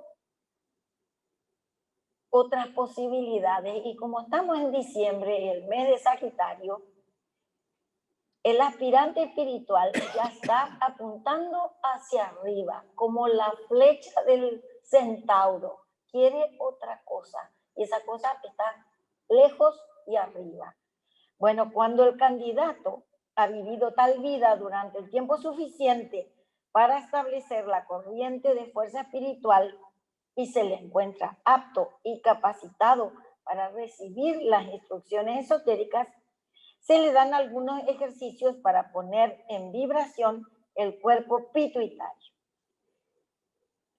otras posibilidades. Y como estamos en diciembre, el mes de Sagitario, el aspirante espiritual ya está apuntando hacia arriba, como la flecha del centauro. Quiere otra cosa. Y esa cosa está lejos y arriba. Bueno, cuando el candidato ha vivido tal vida durante el tiempo suficiente para establecer la corriente de fuerza espiritual y se le encuentra apto y capacitado para recibir las instrucciones esotéricas, se le dan algunos ejercicios para poner en vibración el cuerpo pituitario.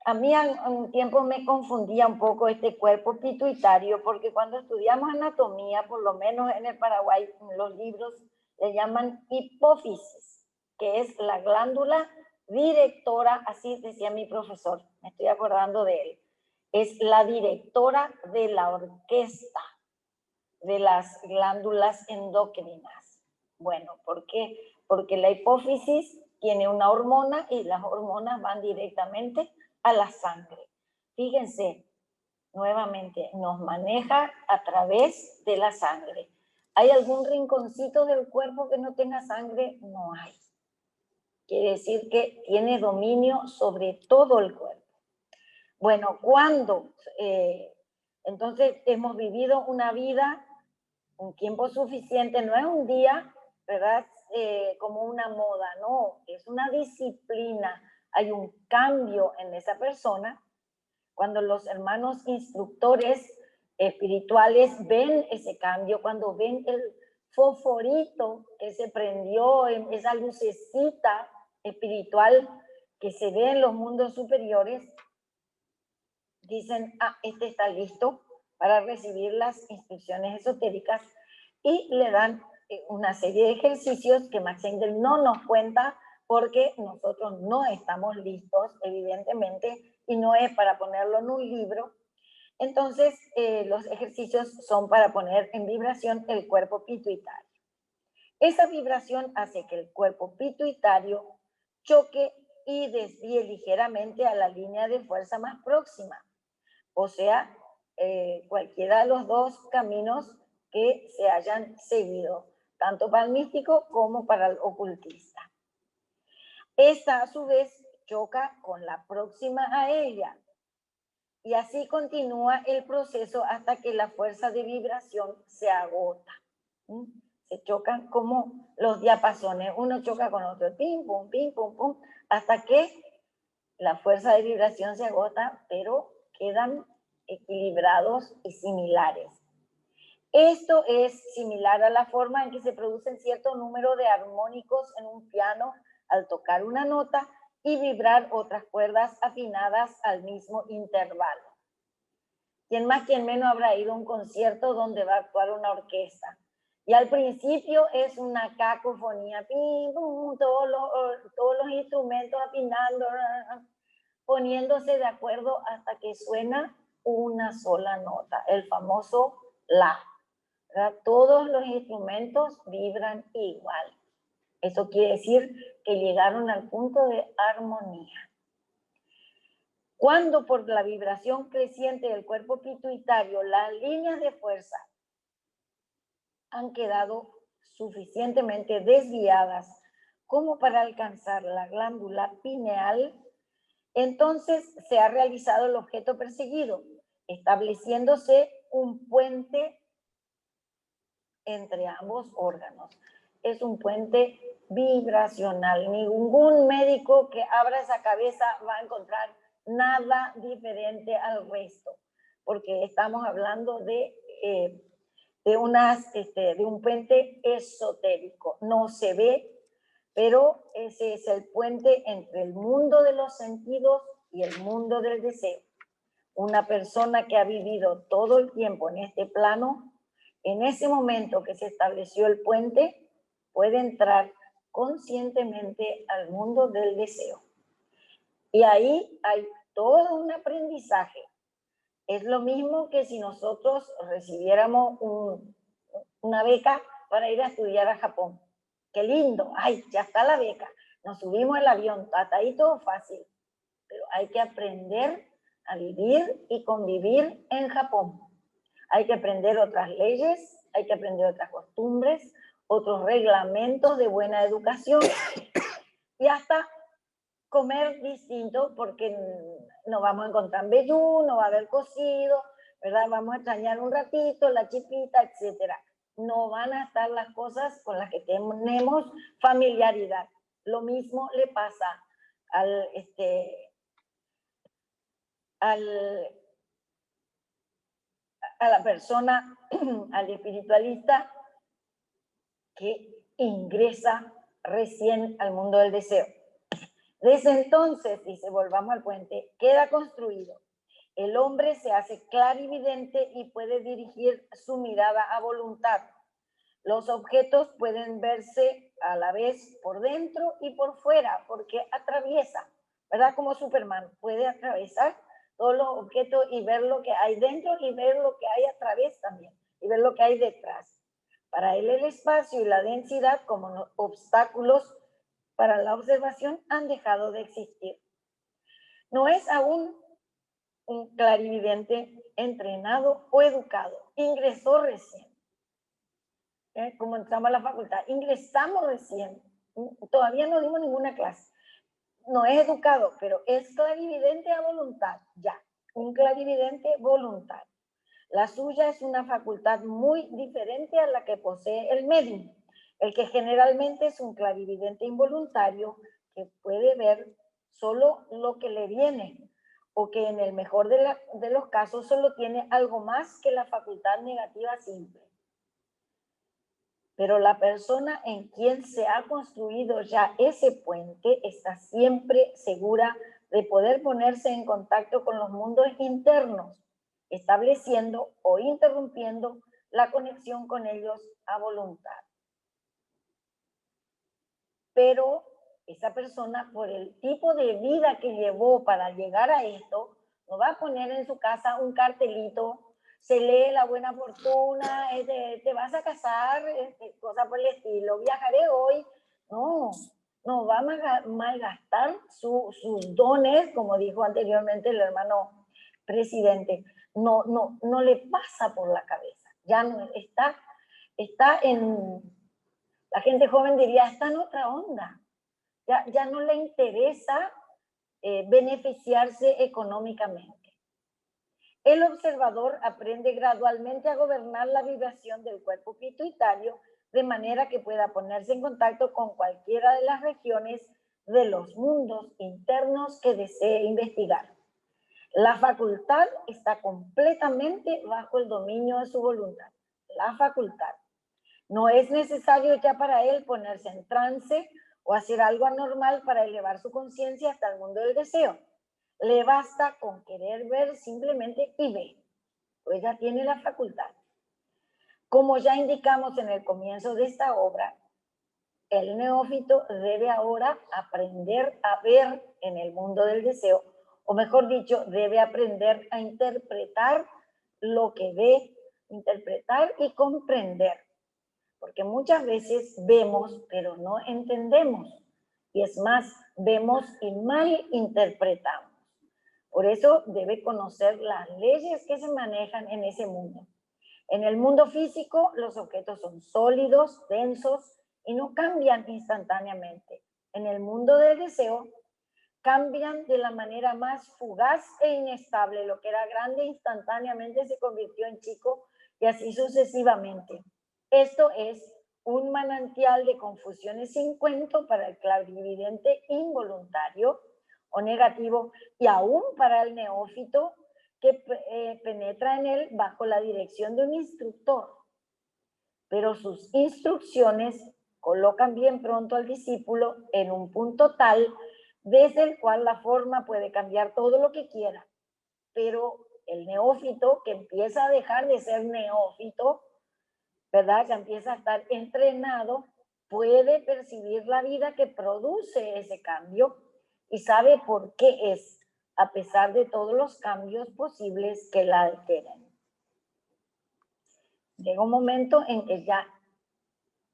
A mí a un tiempo me confundía un poco este cuerpo pituitario, porque cuando estudiamos anatomía, por lo menos en el Paraguay, en los libros le llaman hipófisis, que es la glándula directora, así decía mi profesor, me estoy acordando de él, es la directora de la orquesta de las glándulas endocrinas. Bueno, ¿por qué? Porque la hipófisis tiene una hormona y las hormonas van directamente a la sangre. Fíjense, nuevamente, nos maneja a través de la sangre. ¿Hay algún rinconcito del cuerpo que no tenga sangre? No hay. Quiere decir que tiene dominio sobre todo el cuerpo. Bueno, cuando entonces hemos vivido una vida, un tiempo suficiente, no es un día, ¿verdad? Como una moda, no, es una disciplina. Hay un cambio en esa persona. Cuando los hermanos instructores espirituales ven ese cambio, cuando ven el fosforito que se prendió, esa lucecita espiritual que se ve en los mundos superiores, dicen, este está listo para recibir las instrucciones esotéricas y le dan una serie de ejercicios que Max Engel no nos cuenta porque nosotros no estamos listos, evidentemente, y no es para ponerlo en un libro. Entonces, los ejercicios son para poner en vibración el cuerpo pituitario. Esa vibración hace que el cuerpo pituitario choque y desvíe ligeramente a la línea de fuerza más próxima. O sea, cualquiera de los dos caminos que se hayan seguido, tanto para el místico como para el ocultista. Esta, a su vez, choca con la próxima a ella. Y así continúa el proceso hasta que la fuerza de vibración se agota. Se chocan como los diapasones. Uno choca con otro, pim, pum, pum, hasta que la fuerza de vibración se agota, pero quedan equilibrados y similares. Esto es similar a la forma en que se producen cierto número de armónicos en un piano al tocar una nota y vibrar otras cuerdas afinadas al mismo intervalo. ¿Quién más, quién menos habrá ido a un concierto donde va a actuar una orquesta? Y al principio es una cacofonía, pim, pum, todos los instrumentos afinando, poniéndose de acuerdo hasta que suena una sola nota, el famoso la. ¿Verdad? Todos los instrumentos vibran igual. Eso quiere decir que llegaron al punto de armonía. Cuando por la vibración creciente del cuerpo pituitario las líneas de fuerza han quedado suficientemente desviadas como para alcanzar la glándula pineal, entonces se ha realizado el objeto perseguido, estableciéndose un puente entre ambos órganos. Es un puente vibracional. Ningún médico que abra esa cabeza va a encontrar nada diferente al resto, porque estamos hablando de un puente esotérico. No se ve, pero ese es el puente entre el mundo de los sentidos y el mundo del deseo. Una persona que ha vivido todo el tiempo en este plano, en ese momento que se estableció el puente, puede entrar conscientemente al mundo del deseo. Y ahí hay todo un aprendizaje. Es lo mismo que si nosotros recibiéramos una beca para ir a estudiar a Japón. ¡Qué lindo! ¡Ay, ya está la beca! Nos subimos al avión, hasta ahí todo fácil. Pero hay que aprender a vivir y convivir en Japón. Hay que aprender otras leyes, hay que aprender otras costumbres, otros reglamentos de buena educación y hasta comer distinto, porque no vamos a encontrar vellú, no va a haber cocido, ¿verdad? Vamos a extrañar un ratito la chipita, etcétera. No van a estar las cosas con las que tenemos familiaridad. Lo mismo le pasa a la persona, al espiritualista que ingresa recién al mundo del deseo. Desde entonces, dice, volvamos al puente, queda construido. El hombre se hace clarividente y puede dirigir su mirada a voluntad. Los objetos pueden verse a la vez por dentro y por fuera, porque atraviesa, ¿verdad? Como Superman, puede atravesar todos los objetos y ver lo que hay dentro y ver lo que hay a través también, y ver lo que hay detrás. Para él el espacio y la densidad como obstáculos para la observación han dejado de existir. No es aún un clarividente entrenado o educado, ingresó recién. Como entramos a la facultad, ingresamos recién, todavía no dimos ninguna clase. No es educado, pero es clarividente a voluntad, ya, un clarividente voluntario. La suya es una facultad muy diferente a la que posee el médium, el que generalmente es un clarividente involuntario que puede ver solo lo que le viene, o que en el mejor de los casos solo tiene algo más que la facultad negativa simple. Pero la persona en quien se ha construido ya ese puente está siempre segura de poder ponerse en contacto con los mundos internos, estableciendo o interrumpiendo la conexión con ellos a voluntad. Pero esa persona, por el tipo de vida que llevó para llegar a esto, no va a poner en su casa un cartelito, se lee la buena fortuna, te vas a casar, cosas por el estilo, viajaré hoy. No va a malgastar sus dones, como dijo anteriormente el hermano presidente. No le pasa por la cabeza. Ya no está en, la gente joven diría, está en otra onda. Ya no le interesa beneficiarse económicamente. El observador aprende gradualmente a gobernar la vibración del cuerpo pituitario de manera que pueda ponerse en contacto con cualquiera de las regiones de los mundos internos que desee investigar. La facultad está completamente bajo el dominio de su voluntad. La facultad. No es necesario ya para él ponerse en trance o hacer algo anormal para elevar su conciencia hasta el mundo del deseo. Le basta con querer ver simplemente y ve, pues ya tiene la facultad. Como ya indicamos en el comienzo de esta obra, el neófito debe ahora aprender a ver en el mundo del deseo, o mejor dicho, debe aprender a interpretar lo que ve, interpretar y comprender. Porque muchas veces vemos, pero no entendemos. Y es más, vemos y mal interpretamos. Por eso debe conocer las leyes que se manejan en ese mundo. En el mundo físico, los objetos son sólidos, densos y no cambian instantáneamente. En el mundo del deseo, cambian de la manera más fugaz e inestable. Lo que era grande instantáneamente se convirtió en chico y así sucesivamente. Esto es un manantial de confusiones sin cuento para el clarividente involuntario o negativo y aún para el neófito que penetra en él bajo la dirección de un instructor. Pero sus instrucciones colocan bien pronto al discípulo en un punto tal desde el cual la forma puede cambiar todo lo que quiera. Pero el neófito que empieza a dejar de ser neófito, ¿verdad? Que empieza a estar entrenado, puede percibir la vida que produce ese cambio y sabe por qué es, a pesar de todos los cambios posibles que la alteren. Llega un momento en que ya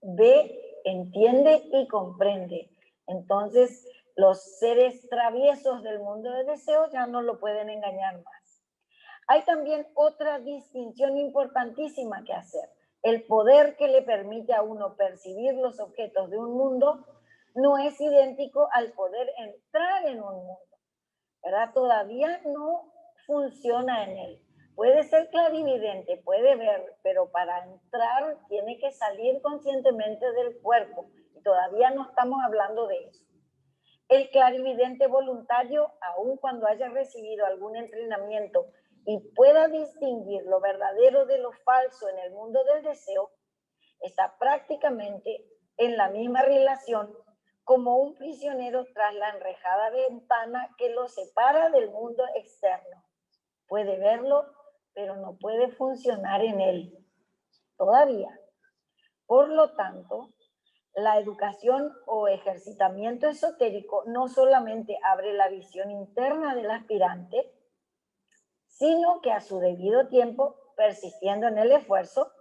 ve, entiende y comprende. Entonces, los seres traviesos del mundo de deseos ya no lo pueden engañar más. Hay también otra distinción importantísima que hacer. El poder que le permite a uno percibir los objetos de un mundo no es idéntico al poder entrar en un mundo, ¿verdad? Todavía no funciona en él. Puede ser clarividente, puede ver, pero para entrar tiene que salir conscientemente del cuerpo. Y todavía no estamos hablando de eso. El clarividente voluntario, aun cuando haya recibido algún entrenamiento y pueda distinguir lo verdadero de lo falso en el mundo del deseo, está prácticamente en la misma relación como un prisionero tras la enrejada ventana que lo separa del mundo externo. Puede verlo, pero no puede funcionar en él todavía. Por lo tanto, la educación o ejercitamiento esotérico no solamente abre la visión interna del aspirante, sino que a su debido tiempo, persistiendo en el esfuerzo,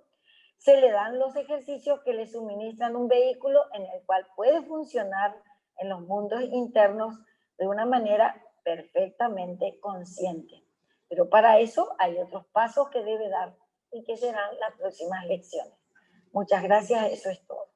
se le dan los ejercicios que le suministran un vehículo en el cual puede funcionar en los mundos internos de una manera perfectamente consciente. Pero para eso hay otros pasos que debe dar y que serán las próximas lecciones. Muchas gracias, eso es todo.